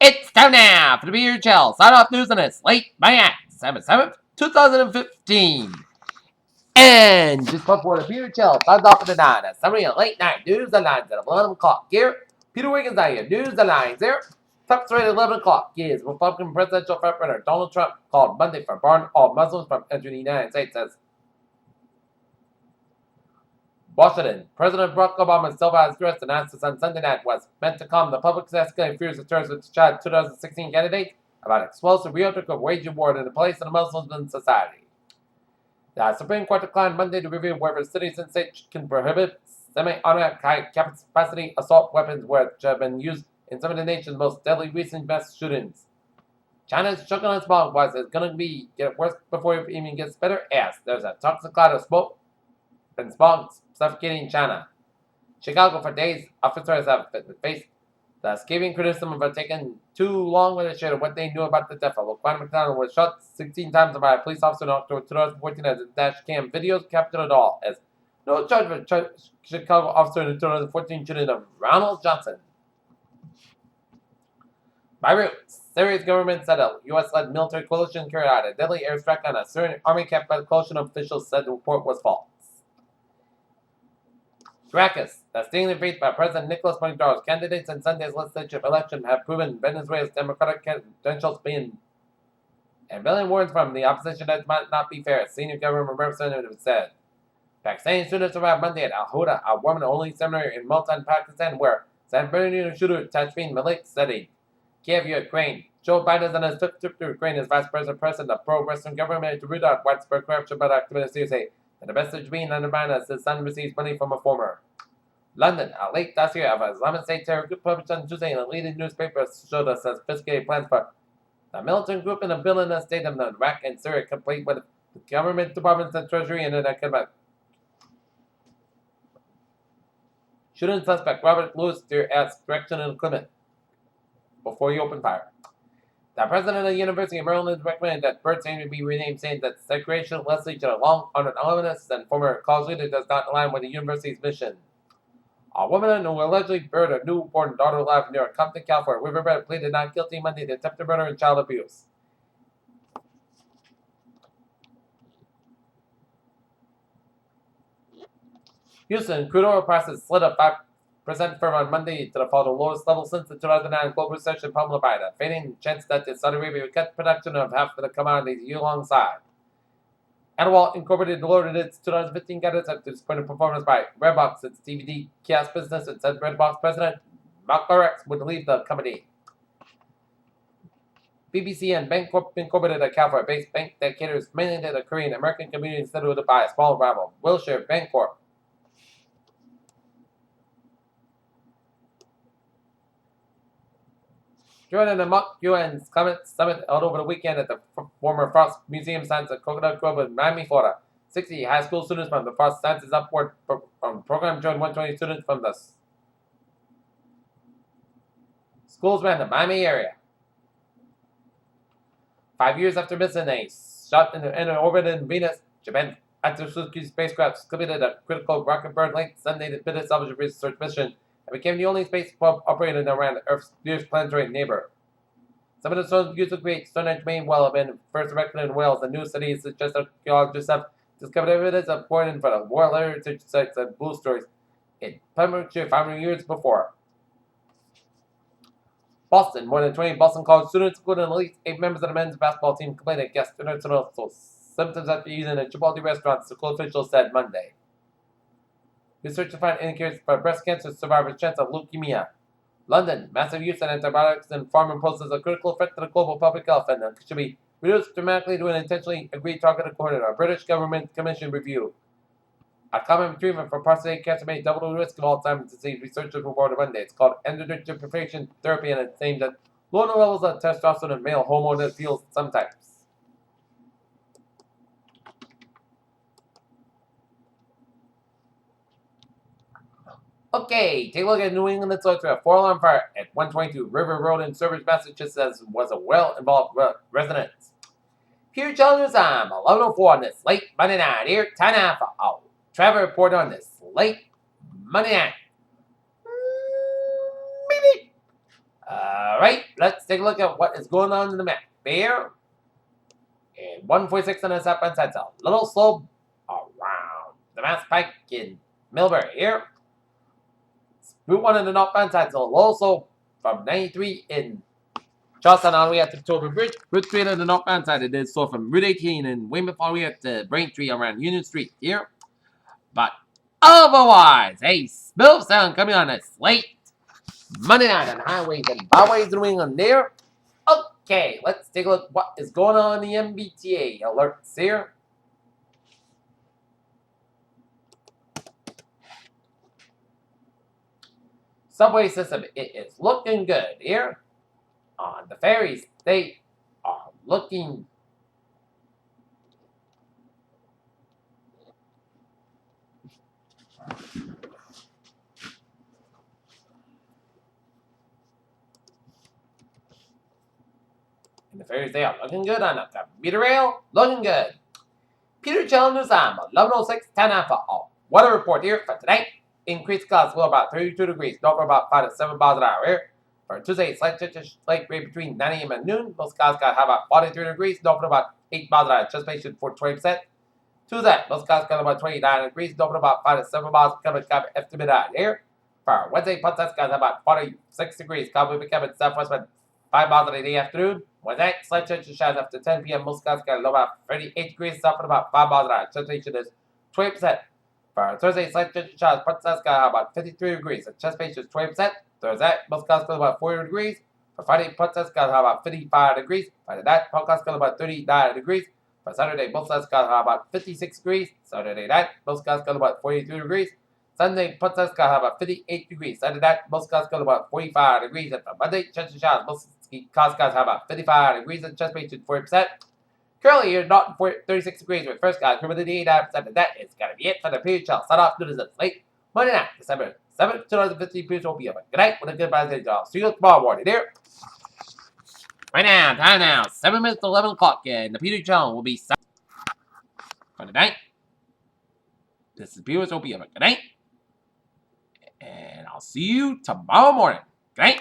It's time now for the Beer Chill. Sign off news on this late May 7th, 2015. And just before the Beer Chill signs off for the night, a summary of late night news headlines at 11 o'clock here. Peter Wiggins out here. News headlines here. Top story at 11 o'clock is Republican presidential frontrunner Donald Trump called Monday for barring all Muslims from entering the United States as Washington. President Barack Obama still has threats announced on Sunday night was meant to calm the public's escalating fears of terrorists with Chad 2016 candidate about explosive rhetoric of waging war in the place of the Muslims in society. The Supreme Court declined Monday to review whether cities and states can prohibit semi-automatic high-capacity assault weapons which have been used in some of the nation's most deadly recent mass shootings. China's choking on smog was it's going to get worse before it even gets better as there's a toxic cloud of smoke and smog suffocating China. Chicago for days, officers have faced the scathing criticism of taking too long with a share of what they knew about the death of Laquan McDonald was shot 16 times by a police officer in October 2014 as his dash cam videos captured it all. As no charge for Chicago officer in the 2014 shooting of Ronald Johnson. Beirut, Syria's government said a U.S.-led military coalition carried out a deadly airstrike on a Syrian army camp, but coalition officials said the report was false. Caracas, the stinging defeat by President Nicolas Maduro. Candidates in Sunday's legislative election have proven Venezuela's democratic credentials being and billion warns from the opposition that might not be fair, senior government representative said. Pakistani students arrived Monday at Al Huda, a women-only seminary in Multan, Pakistan, where San Bernardino shooter Tajmin Malik studied. Kiev, Ukraine. Joe Biden and his trip to Ukraine as vice president of pro-Western government to root out widespread corruption by activists say that the message being undermined as his son receives money from a former. London, a late dossier of Islamic State terror group published on Tuesday in a leading newspaper showed us sophisticated plans for the militant group in a bill in the state of Iraq and Syria, complete with the government departments and treasury and the economic. Shooting suspect Robert Lewis asked direction and equipment before he opened fire. The president of the University of Maryland recommended that Bert Sanders be renamed, saying that segregation Leslie to a long-honored alumnus and former college leader does not align with the university's mission. A woman who allegedly buried her newborn daughter alive near Compton, California, Riverbed, pleaded not guilty Monday to attempted murder and child abuse. Houston, crude oil prices slid up 5% firm on Monday to the fall to the lowest level since the 2009 global recession pummeled by the fading chance that Saudi Arabia would cut production of half of the commodities alongside. Anwalt Incorporated lowered its 2015 guidance after disappointing performance by Redbox, its DVD kiosk business, and said Redbox president Malcolm X would leave the company. BBC and Bancorp Incorporated, a California-based bank that caters mainly to the Korean American community, instead of by a small rival, Wilshire Bancorp. Joining the mock UN Climate Summit held over the weekend at the former Frost Museum Science at Coconut Grove in Miami, Florida. 60 high school students from the Frost Sciences Upward program joined 120 students from the schools around the Miami area. 5 years after missing a shot in orbit in Venus, Japan Atsusuki spacecraft completed a critical rocket burn late Sunday to finish salvage research mission and became the only space probe operated around Earth's nearest planetary neighbor. Some of the stones used to create Stonehenge may well have been first erected in Wales. The new city suggests archaeologists have discovered evidence of pointing for the World Heritage Sites and Blue Stories in Pembrokeshire 500 years before. Boston, more than 20 Boston College students, including at least 8 members of the men's basketball team, complained at gastrointestinal symptoms after using a Chipotle restaurant, school officials said Monday. Research to find indicators for breast cancer survivors' chance of leukemia. London, massive use of antibiotics in farming poses a critical threat to the global public health and should be reduced dramatically to an intentionally agreed target according to a British government commission review. A common treatment for prostate cancer may double the risk of Alzheimer's disease, researchers reported Monday. It's called androgen deprivation therapy, and it's aimed at lowering levels of testosterone and male hormone that fuels some types. Okay, take a look at New England. It's a 4-alarm fire at 122 River Road in Sturbridge, Massachusetts, was a well-involved resident. Here, children, I'm 11:04 on this late Monday night. Here, time now for a travel report on this late Monday night. Maybe. All right, let's take a look at what is going on in the map. Bear and 146 on the southbound side. So a little slow around the Mass Pike in Millbury here. Route 1 on the northbound side. So a little slow from 93 in Charlestown all the way up to Tobin Bridge. Route 3 on the northbound side. It is slow from Route 18 in Weymouth all the way up to Braintree around Union Street here. But otherwise, a smooth sound coming on a slate Monday night on highways and byways in New England there. Okay, let's take a look at what is going on in the MBTA alerts here. Subway system, it is looking good here. On the ferries, they are looking the ferries, they are looking good on the commuter rail, looking good. Peter Challenger's on 11:06, 10 alpha. Weather report here for tonight. Increased clouds will about 32 degrees, north about 5 to 7 miles an hour here. For Tuesday, slight change late grade between 9 a.m. and noon. Most clouds got about 43 degrees, north about 8 miles an hour. Anticipation for 20%. Tuesday, most clouds got about 29 degrees, north about 5 to 7 miles. Coming estimate out here. For Wednesday, Punta got about 46 degrees. Cloud will be coming southwest by 5 miles in the afternoon. Wednesday, slight change shines after 10 p.m. Most clouds got about 38 degrees, south about 5 miles an hour. Anticipation is 20%. For Thursday, slight change shines. Punta got about 53 degrees. Anticipation is 20%. Thursday, most clouds got about 40 degrees. For Friday, Punta got about 55 degrees. Friday night, Punta got about 39 degrees. For Saturday, most clouds got about 56 degrees. Saturday night, most clouds got about 42 degrees. Sunday, Punta got about 58 degrees. Saturday night, most clouds got about 45 degrees. And for Monday, change of showers, most clouds got about 55 degrees. And anticipation 40%. Currently, you're not 36 degrees with first guys. Remember the 89%, and that is going to be it for the period shall start off noon as late Monday night, December 7th, 2015. Period will be over. Good night with a good bye. See you tomorrow morning there. Right now, time now, 7 minutes to 11 o'clock, and the Peter Challenge will be for the night. This is Viewers will be over. Good night. And I'll see you tomorrow morning. Good night.